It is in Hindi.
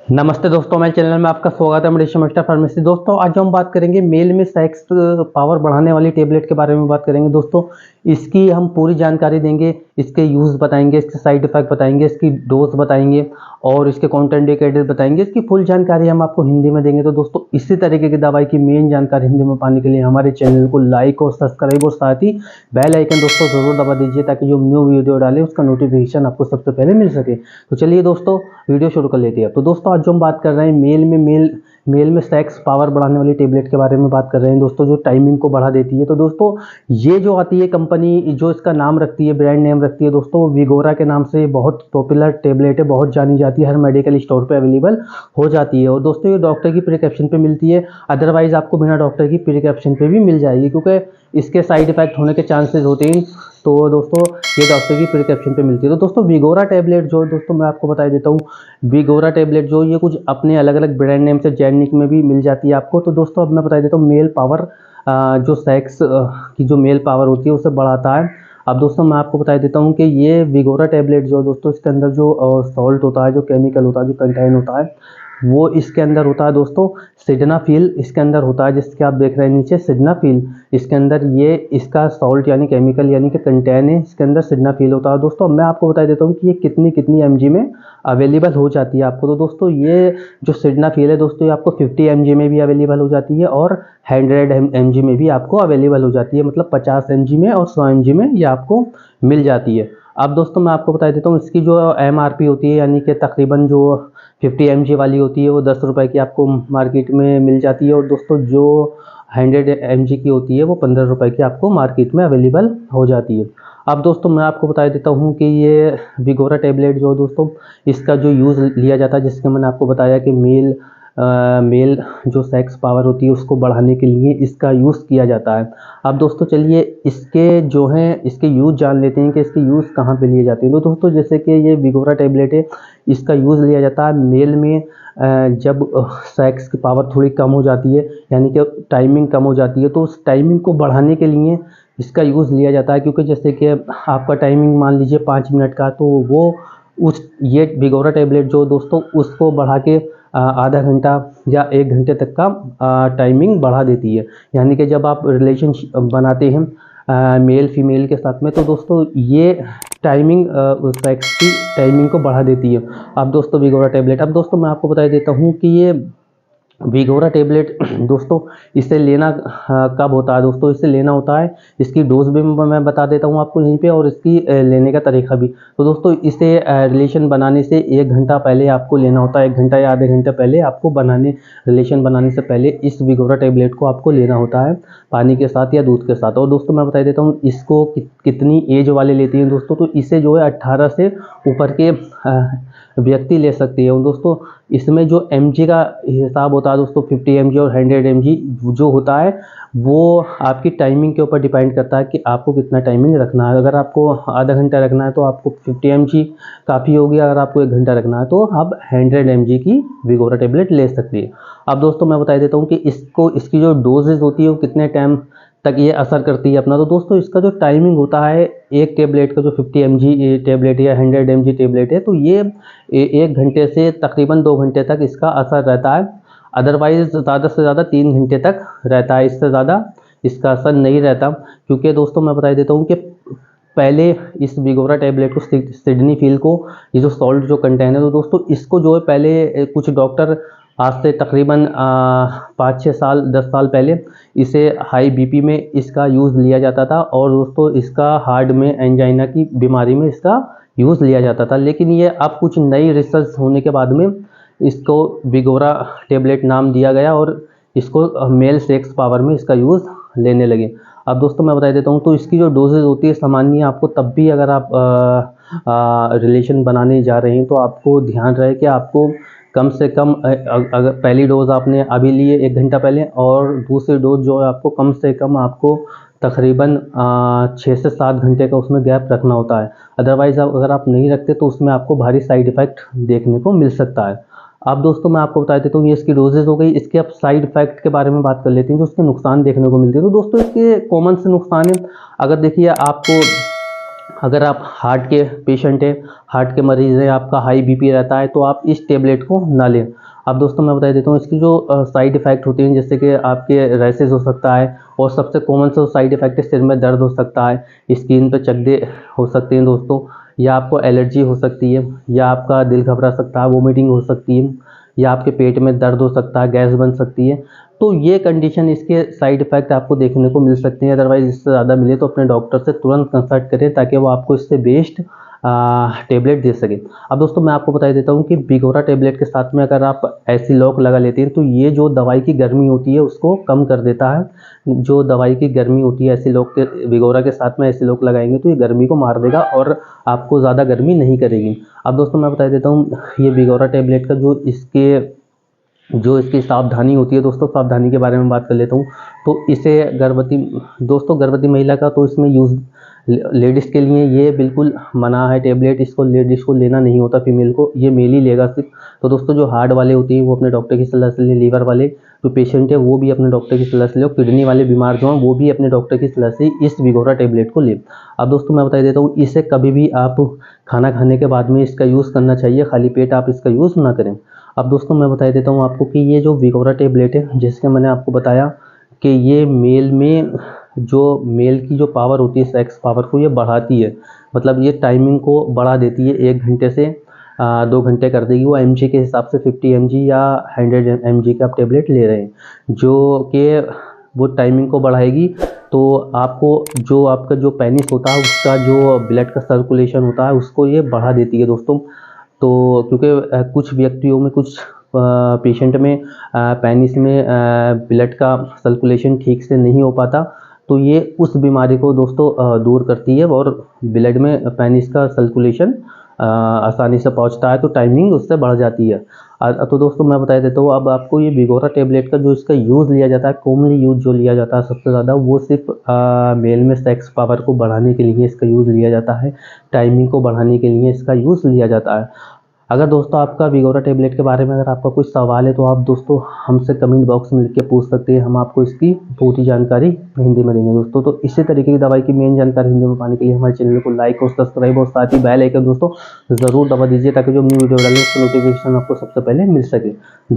नमस्ते दोस्तों, मेरे चैनल में आपका स्वागत है। मैं ऋषि मास्टर फार्मेसी। दोस्तों आज हम बात करेंगे मेल में सेक्स पावर बढ़ाने वाली टेबलेट के बारे में बात करेंगे। दोस्तों इसकी हम पूरी जानकारी देंगे, इसके यूज़ बताएंगे, इसके साइड इफेक्ट बताएंगे, इसकी डोज बताएंगे और इसके कॉन्ट्राइंडिकेटेड बताएंगे। इसकी फुल जानकारी हम आपको हिंदी में देंगे। तो दोस्तों इसी तरीके की दवाई की मेन जानकारी हिंदी में पाने के लिए हमारे चैनल को लाइक और सब्सक्राइब और साथ ही बेल आइकन दोस्तों ज़रूर दबा दीजिए, ताकि जो न्यू वीडियो डालें उसका नोटिफिकेशन आपको सबसे पहले मिल सके। तो चलिए दोस्तों वीडियो शुरू कर लेते हैं। तो दोस्तों आज जो हम बात कर रहे हैं मेल में सेक्स पावर बढ़ाने वाली टेबलेट के बारे में बात कर रहे हैं दोस्तों, जो टाइमिंग को बढ़ा देती है। तो दोस्तों ये जो आती है कंपनी, जो इसका नाम रखती है, ब्रांड नेम रखती है दोस्तों, विगोरा के नाम से बहुत पॉपुलर टेबलेट है, बहुत जानी जाती है, हर मेडिकल स्टोर पे अवेलेबल हो जाती है। और दोस्तों ये डॉक्टर की प्रिस्क्रिप्शन पे मिलती है, अदरवाइज आपको बिना डॉक्टर की प्रिस्क्रिप्शन पे भी मिल जाएगी, क्योंकि इसके साइड इफेक्ट होने के चांसेस होते हैं। तो दोस्तों ये डॉक्टर की प्रिस्क्रिप्शन पे मिलती है। तो दोस्तों विगोरा टैबलेट जो दोस्तों मैं आपको बता देता हूँ, विगोरा टैबलेट जो ये कुछ अपने अलग अलग ब्रांड नेम से जेनिक में भी मिल जाती है आपको। तो दोस्तों अब मैं बता देता हूँ मेल पावर, जो सेक्स की जो मेल पावर होती है उसे बढ़ाता है। अब दोस्तों मैं आपको बता देता हूँ कि ये विगोरा टैबलेट जो दोस्तों, इसके अंदर जो सॉल्ट होता है, जो केमिकल होता है, जो कंटेन होता है, वो इसके अंदर होता है दोस्तों सिडनाफिल। इसके अंदर होता है, जिसके आप देख रहे हैं नीचे सिडनाफिल, इसके अंदर ये इसका सॉल्ट यानी केमिकल यानी कि कंटेन है, इसके अंदर सिडनाफिल होता है। दोस्तों मैं आपको बता देता हूँ कि ये कितनी कितनी mg में अवेलेबल हो जाती है आपको। तो दोस्तों ये जो सिडनाफिल है दोस्तों, ये आपको 50 mg में भी अवेलेबल हो जाती है और 100 mg में भी आपको अवेलेबल हो जाती है, मतलब 50 mg में और 100 mg में ये आपको मिल जाती है। अब दोस्तों मैं आपको बता देता हूँ इसकी जो MRP होती है, यानी कि तकरीबन जो 50 mg वाली होती है वो 10 रुपये की आपको मार्केट में मिल जाती है। और दोस्तों जो 100 mg की होती है वो 15 रुपये की आपको मार्केट में अवेलेबल हो जाती है। अब दोस्तों मैं आपको बता देता हूँ कि ये विगोरा टैबलेट जो दोस्तों, इसका जो यूज़ लिया जाता है, जिसके मैंने आपको बताया कि मेल जो सेक्स पावर होती है उसको बढ़ाने के लिए इसका यूज़ किया जाता है। अब दोस्तों चलिए इसके जो हैं इसके यूज़ जान लेते हैं कि इसके यूज़ कहाँ पे लिए जाते हैं। तो दोस्तों जैसे कि ये विगोरा टैबलेट है, इसका यूज़ लिया जाता है मेल में जब सेक्स की पावर थोड़ी कम हो जाती है, यानी कि टाइमिंग कम हो जाती है, तो उस टाइमिंग को बढ़ाने के लिए इसका यूज़ लिया जाता है। क्योंकि जैसे कि आपका टाइमिंग मान लीजिए 5 मिनट का, तो वो ये विगोरा टैबलेट जो दोस्तों उसको बढ़ा के आधा घंटा या 1 घंटे तक का टाइमिंग बढ़ा देती है। यानी कि जब आप रिलेशनशिप बनाते हैं मेल फीमेल के साथ में, तो दोस्तों ये टाइमिंग सेक्स की टाइमिंग को बढ़ा देती है। अब दोस्तों विगोरा टैबलेट, अब दोस्तों मैं आपको बता देता हूँ कि ये विगोरा टैबलेट दोस्तों इसे लेना कब होता है। दोस्तों इसे लेना होता है, इसकी डोज भी मैं बता देता हूँ आपको यहीं पे, और इसकी लेने का तरीका भी। तो दोस्तों इसे रिलेशन बनाने से 1 घंटा पहले आपको लेना होता है, 1 घंटा या आधे घंटे पहले आपको रिलेशन बनाने से पहले इस विगोरा टैबलेट को आपको लेना होता है, पानी के साथ या दूध के साथ। और दोस्तों मैं बता देता हूँ इसको कितनी एज वाले लेते हैं दोस्तों, तो इसे जो है 18 से ऊपर के व्यक्ति ले सकती है। और दोस्तों इसमें जो mg का हिसाब होता है दोस्तों, 50 mg और 100 mg जो होता है, वो आपकी टाइमिंग के ऊपर डिपेंड करता है कि आपको कितना टाइमिंग रखना है। अगर आपको आधा घंटा रखना है तो आपको 50 mg काफ़ी होगी, अगर आपको 1 घंटा रखना है तो आप 100 mg की विगोरा टेबलेट ले सकती है। अब दोस्तों मैं बता देता हूँ कि इसकी जो डोजेज होती है वो कितने टाइम तक ये असर करती है अपना। तो दोस्तों इसका जो टाइमिंग होता है एक टेबलेट का, जो 50 mg टेबलेट या 100 mg टेबलेट है, तो ये 1 घंटे से तकरीबन 2 घंटे तक इसका असर रहता है। अदरवाइज ज़्यादा से ज़्यादा 3 घंटे तक रहता है, इससे ज़्यादा इसका असर नहीं रहता। क्योंकि दोस्तों मैं बता देता हूँ कि पहले इस विगोरा टैबलेट को, सिडनीफिल को, ये जो सॉल्ट जो कंटेन है, तो दोस्तों इसको जो है पहले कुछ डॉक्टर आज से तकरीबन 5-6 साल 10 साल पहले इसे हाई बीपी में इसका यूज़ लिया जाता था। और दोस्तों इसका हार्ट में एंजाइना की बीमारी में इसका यूज़ लिया जाता था। लेकिन ये अब कुछ नई रिसर्च होने के बाद में इसको विगोरा टैबलेट नाम दिया गया और इसको मेल सेक्स पावर में इसका यूज़ लेने लगे। अब दोस्तों मैं बता देता हूँ, तो इसकी जो डोजेज होती है सामान्य, आपको तब भी अगर आप रिलेशन बनाने जा रहे हैं तो आपको ध्यान रहे कि आपको कम से कम अगर पहली डोज आपने अभी लिए 1 घंटा पहले, और दूसरी डोज जो है आपको कम से कम आपको तकरीबन 6 से 7 घंटे का उसमें गैप रखना होता है। अदरवाइज़ अगर आप नहीं रखते तो उसमें आपको भारी साइड इफ़ेक्ट देखने को मिल सकता है। अब दोस्तों मैं आपको बता देता हूँ, ये इसकी डोजेज हो गई। इसके अब साइड इफेक्ट के बारे में बात कर लेते हैं, जो उसके नुकसान देखने को मिलते हैं। तो दोस्तों इसके कॉमन से नुकसान है, अगर देखिए आपको अगर आप हार्ट के पेशेंट हैं, हार्ट के मरीज़ हैं, आपका हाई बीपी रहता है, तो आप इस टेबलेट को ना लें। अब दोस्तों मैं बता देता हूँ इसकी जो साइड इफ़ेक्ट होते हैं, जैसे कि आपके रैशेज़ हो सकता है, और सबसे कॉमन सा साइड इफ़ेक्ट है सिर में दर्द हो सकता है, स्किन पे चकदे हो सकते हैं दोस्तों, या आपको एलर्जी हो सकती है, या आपका दिल घबरा सकता है, वोमिटिंग हो सकती है, या आपके पेट में दर्द हो सकता है, गैस बन सकती है। तो ये कंडीशन, इसके साइड इफ़ेक्ट आपको देखने को मिल सकते हैं। अदरवाइज़ इससे ज़्यादा मिले तो अपने डॉक्टर से तुरंत कंसल्ट करें, ताकि वो आपको इससे बेस्ट टेबलेट दे सके। अब दोस्तों मैं आपको बता देता हूँ कि बिगोरा टेबलेट के साथ में अगर आप एसिलॉक लगा लेते हैं, तो ये जो दवाई की गर्मी होती है उसको कम कर देता है। जो दवाई की गर्मी होती है एसिलॉक के, बिगोरा के साथ में एसिलॉक लगाएंगे तो ये गर्मी को मार देगा और आपको ज़्यादा गर्मी नहीं करेगी। अब दोस्तों मैं बता देता हूँ ये बिगोरा टेबलेट का जो इसकी सावधानी होती है दोस्तों, सावधानी के बारे में बात कर लेता हूँ। तो इसे गर्भवती महिला का तो इसमें यूज़, लेडीज़ के लिए ये बिल्कुल मना है टेबलेट, इसको लेडीज़ को लेना नहीं होता, फीमेल को, ये मेल ही लेगा सिर्फ। तो दोस्तों जो हार्ट वाले होते हैं वो अपने डॉक्टर की सलाह से लें, लीवर वाले जो पेशेंट है वो भी अपने डॉक्टर की सलाह से लें, किडनी वाले बीमार जो हैं वो भी अपने डॉक्टर की सलाह से इस बिगोरा टेबलेट को लें। अब दोस्तों मैं बता देता हूँ इसे कभी भी आप खाना खाने के बाद में इसका यूज़ करना चाहिए, खाली पेट आप इसका यूज़ ना करें। अब दोस्तों मैं बता देता हूँ आपको कि ये जो बिगोरा टेबलेट है, जैसे मैंने आपको बताया कि ये मेल की जो पावर होती है, सेक्स पावर को ये बढ़ाती है, मतलब ये टाइमिंग को बढ़ा देती है, 1 घंटे से 2 घंटे कर देगी। वो एमजी के हिसाब से 50 एमजी या 100 एमजी का आप टेबलेट ले रहे हैं, जो कि वो टाइमिंग को बढ़ाएगी। तो आपका जो पेनिस होता है उसका जो ब्लड का सर्कुलेशन होता है उसको ये बढ़ा देती है दोस्तों। तो क्योंकि कुछ व्यक्तियों में, कुछ पेशेंट में पेनिस में ब्लड का सर्कुलेशन ठीक से नहीं हो पाता, तो ये उस बीमारी को दोस्तों दूर करती है और ब्लड में पेनिस का सर्कुलेशन आसानी से पहुंचता है, तो टाइमिंग उससे बढ़ जाती है। तो दोस्तों मैं बता देता हूँ अब आपको, ये बिगोरा टेबलेट का जो इसका यूज़ लिया जाता है, कॉमनली यूज़ जो लिया जाता है सबसे ज़्यादा, वो सिर्फ मेल में सेक्स पावर को बढ़ाने के लिए इसका यूज़ लिया जाता है, टाइमिंग को बढ़ाने के लिए इसका यूज़ लिया जाता है। अगर दोस्तों आपका बिगोरा टेबलेट के बारे में अगर आपका कुछ सवाल है तो आप दोस्तों हमसे कमेंट बॉक्स में लिख के पूछ सकते हैं, हम आपको इसकी पूरी जानकारी हिंदी में देंगे दोस्तों। तो इसी तरीके की दवाई की मेन जानकारी हिंदी में पाने के लिए हमारे चैनल को लाइक और सब्सक्राइब और साथ ही बेल आइकन दोस्तों ज़रूर दबा दीजिए, ताकि जो न्यू वीडियो डालें उसका नोटिफिकेशन आपको सबसे पहले मिल सके।